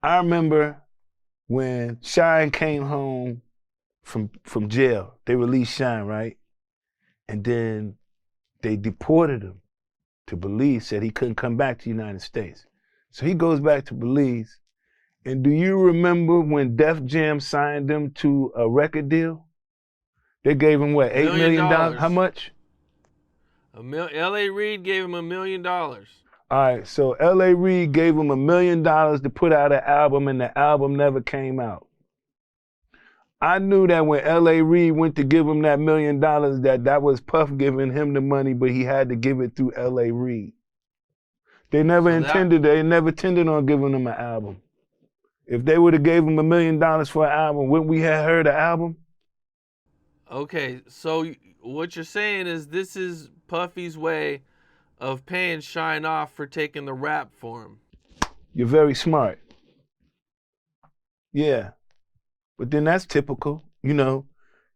I remember when Shyne came home from jail. They released Shyne, right? And then they deported him to Belize, said he couldn't come back to the United States. So he goes back to Belize. And do you remember when Def Jam signed him to a record deal? They gave him what, $8 million? How much? L.A. Reid gave him $1 million. All right, so L.A. Reid gave him $1 million to put out an album, and the album never came out. I knew that when L.A. Reid went to give him that $1 million, that was Puff giving him the money, but he had to give it through L.A. Reid. They never intended on giving him an album. If they would have gave him $1 million for an album, wouldn't we have heard the album? Okay, so what you're saying is this is Puffy's way of paying Shyne off for taking the rap for him. You're very smart. Yeah. But then that's typical, you know.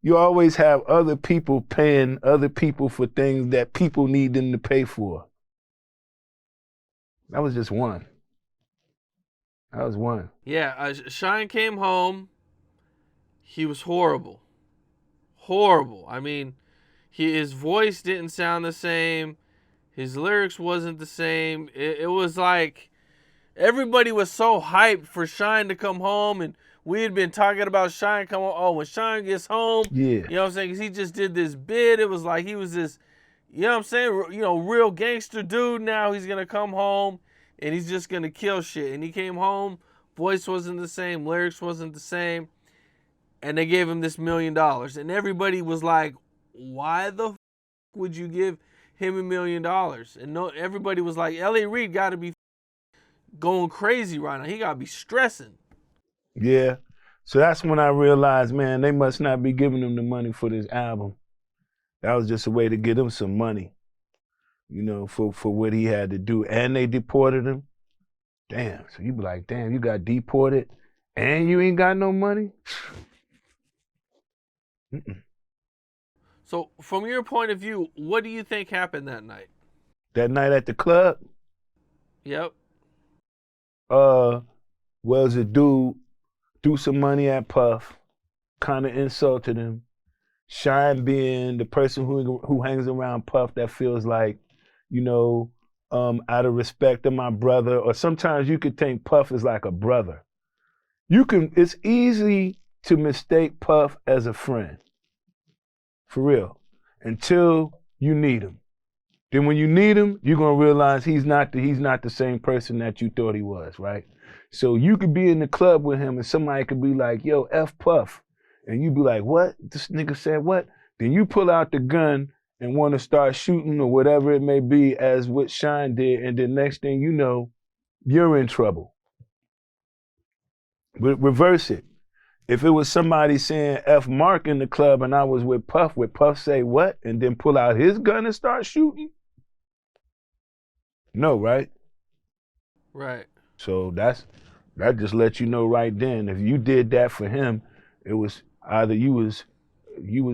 You always have other people paying other people for things that people need them to pay for. That was just one. That was one. Yeah, Shyne came home. He was horrible. Horrible. I mean, his voice didn't sound the same. His lyrics wasn't the same. It was like everybody was so hyped for Shyne to come home, and we had been talking about Shyne coming home. Oh, when Shyne gets home, Yeah. You know what I'm saying? Because he just did this bid. It was like he was this, you know what I'm saying? You know, real gangster dude. Now he's going to come home, and he's just going to kill shit. And he came home, voice wasn't the same, lyrics wasn't the same, and they gave him this $1 million. And everybody was like, why the would you give him $1 million? And no, everybody was like, L.A. Reid got to be going crazy right now. He got to be stressing. Yeah. So that's when I realized, man, they must not be giving him the money for this album. That was just a way to get him some money, you know, for what he had to do. And they deported him. Damn. So you be like, damn, you got deported and you ain't got no money? Mm-mm. So from your point of view, what do you think happened that night? That night at the club? Yep. Was a dude threw some money at Puff, kind of insulted him. Shyne being the person who hangs around Puff that feels like, you know, out of respect of my brother, or sometimes you could think Puff is like a brother. It's easy to mistake Puff as a friend. For real. Until you need him. Then when you need him, you're gonna realize he's not the same person that you thought he was, right? So you could be in the club with him and somebody could be like, yo, F Puff. And you be like, what? This nigga said what? Then you pull out the gun and want to start shooting or whatever it may be, as what Shyne did, and the next thing you know, you're in trouble. But reverse it. If it was somebody saying F Mark in the club and I was with Puff, would Puff say what? And then pull out his gun and start shooting? No, right? Right. So that just lets you know right then, if you did that for him, it was either you was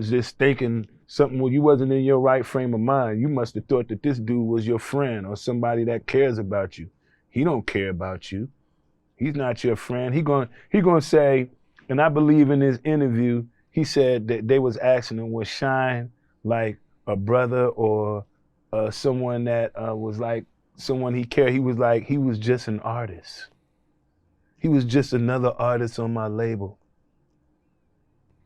just thinking something, well, you wasn't in your right frame of mind. You must have thought that this dude was your friend or somebody that cares about you. He don't care about you. He's not your friend. He gonna say, and I believe in his interview, he said that they was asking him, was Shyne like a brother or someone that was like someone he cared? He was like, he was just an artist. He was just another artist on my label.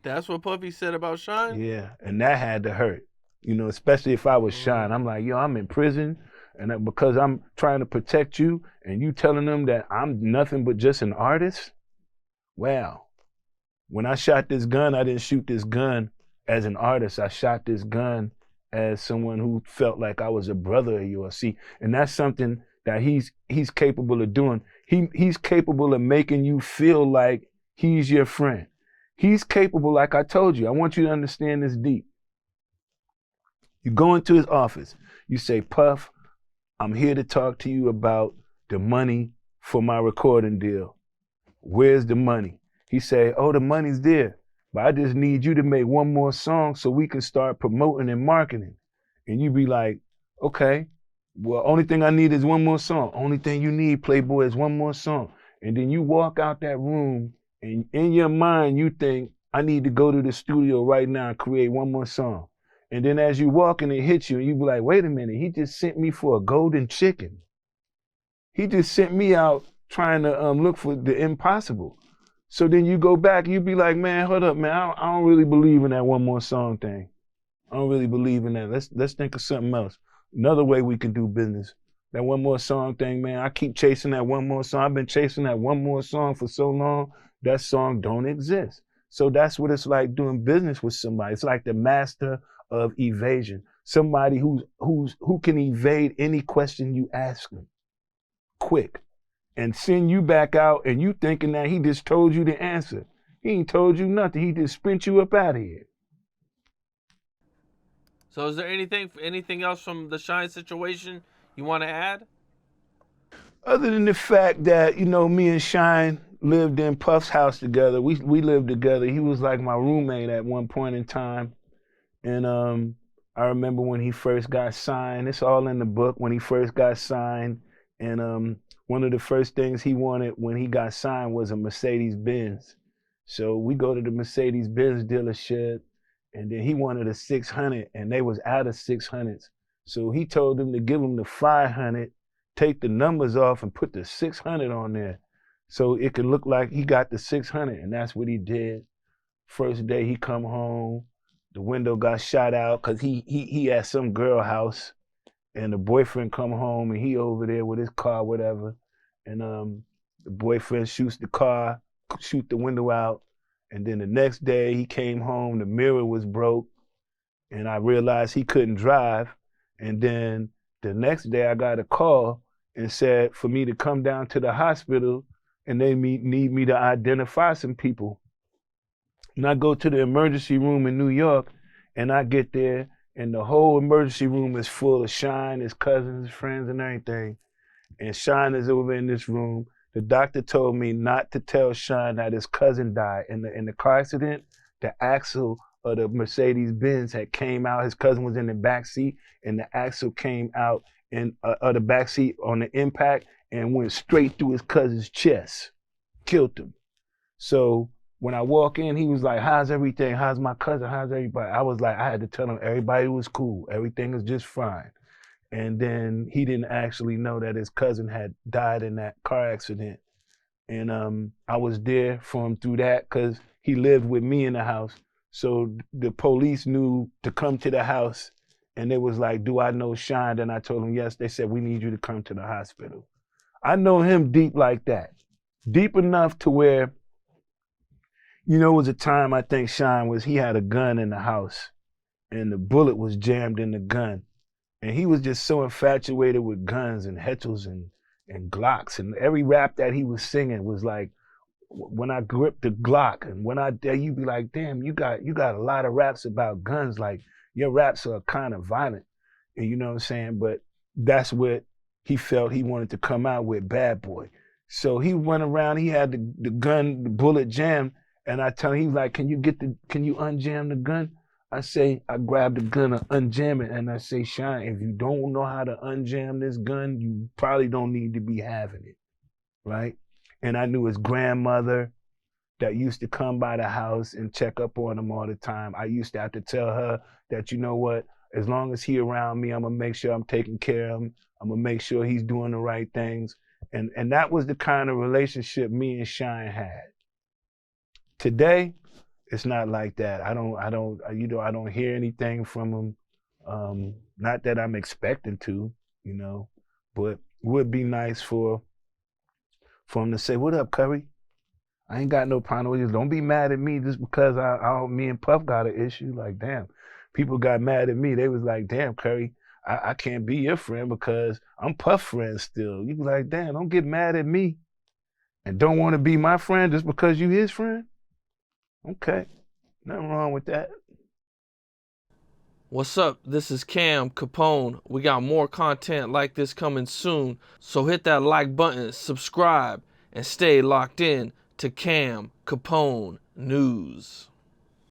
That's what Puffy said about Shyne? Yeah, and that had to hurt. You know, especially if I was Shyne. I'm like, yo, I'm in prison, and because I'm trying to protect you, and you telling them that I'm nothing but just an artist? Wow. When I shot this gun, I didn't shoot this gun as an artist. I shot this gun as someone who felt like I was a brother of yours. See, and that's something that he's capable of doing. He's capable of making you feel like he's your friend. He's capable, like I told you, I want you to understand this deep. You go into his office, you say, Puff, I'm here to talk to you about the money for my recording deal. Where's the money? He say, oh, the money's there, but I just need you to make one more song so we can start promoting and marketing. And you be like, okay, well, only thing I need is one more song. Only thing you need, Playboy, is one more song. And then you walk out that room, and in your mind, you think, I need to go to the studio right now and create one more song. And then as you walk and it hits you, and you be like, wait a minute, he just sent me for a golden chicken. He just sent me out trying to look for the impossible. So then you go back, you be like, man, hold up, man, I don't really believe in that one more song thing. I don't really believe in that. Let's think of something else. Another way we can do business. That one more song thing, man. I keep chasing that one more song. I've been chasing that one more song for so long. That song don't exist. So that's what it's like doing business with somebody. It's like the master of evasion. Somebody who can evade any question you ask them quick and send you back out, and you thinking that he just told you the answer. He ain't told you nothing. He just spent you up out of here. So is there anything else from the Shyne situation you want to add? Other than the fact that, me and Shyne lived in Puff's house together. We lived together. He was like my roommate at one point in time. And I remember when he first got signed. It's all in the book. When he first got signed, and one of the first things he wanted when he got signed was a Mercedes Benz. So we go to the Mercedes Benz dealership, and then he wanted a 600, and they was out of 600s. So he told them to give him the 500, take the numbers off, and put the 600 on there, so it could look like he got the 600. And that's what he did. First day he come home, the window got shot out because he at some girl house, and the boyfriend come home, and he over there with his car, whatever. And the boyfriend shoots the car, shoot the window out. And then the next day he came home, the mirror was broke, and I realized he couldn't drive. And then the next day I got a call and said for me to come down to the hospital, and they need me to identify some people. And I go to the emergency room in New York, and I get there, and the whole emergency room is full of Shyne, his cousins, his friends, and everything. And Shyne is over in this room. The doctor told me not to tell Shyne that his cousin died in the car accident. The axle of the Mercedes Benz had came out. His cousin was in the back seat, and the axle came out of the back seat on the impact and went straight through his cousin's chest, killed him. So when I walk in, he was like, how's everything? How's my cousin? How's everybody? I was like, I had to tell him everybody was cool. Everything is just fine. And then he didn't actually know that his cousin had died in that car accident. And I was there for him through that because he lived with me in the house. So the police knew to come to the house, and they was like, do I know Shyne? And I told them, yes. They said, we need you to come to the hospital. I know him deep like that. Deep enough to where, it was a time I think Shyne he had a gun in the house, and the bullet was jammed in the gun. And he was just so infatuated with guns and Hetels and Glocks. And every rap that he was singing was like, when I gripped the Glock, and when I dare, you'd be like, damn, you got a lot of raps about guns. Like, your raps are kind of violent. And you know what I'm saying? But that's what he felt he wanted to come out with, Bad Boy. So he went around, he had the gun, the bullet jammed, and I tell him, he was like, can you unjam the gun? I say, I grab the gun and unjam it, and I say, Shyne, if you don't know how to unjam this gun, you probably don't need to be having it, right? And I knew his grandmother that used to come by the house and check up on him all the time. I used to have to tell her that, you know what, as long as he around me, I'm gonna make sure I'm taking care of him. I'm gonna make sure he's doing the right things. And that was the kind of relationship me and Shyne had. Today, it's not like that. I don't hear anything from him. Not that I'm expecting to, but would be nice for him to say, what up, Curry? I ain't got no problem with you. Don't be mad at me just because me and Puff got an issue. Like, damn, people got mad at me. They was like, damn, Curry, I can't be your friend because I'm Puff friend still. You be like, damn, don't get mad at me and don't want to be my friend just because you his friend. Okay, nothing wrong with that. What's up? This is Cam Capone. We got more content like this coming soon, so hit that like button, subscribe, and stay locked in to Cam Capone News.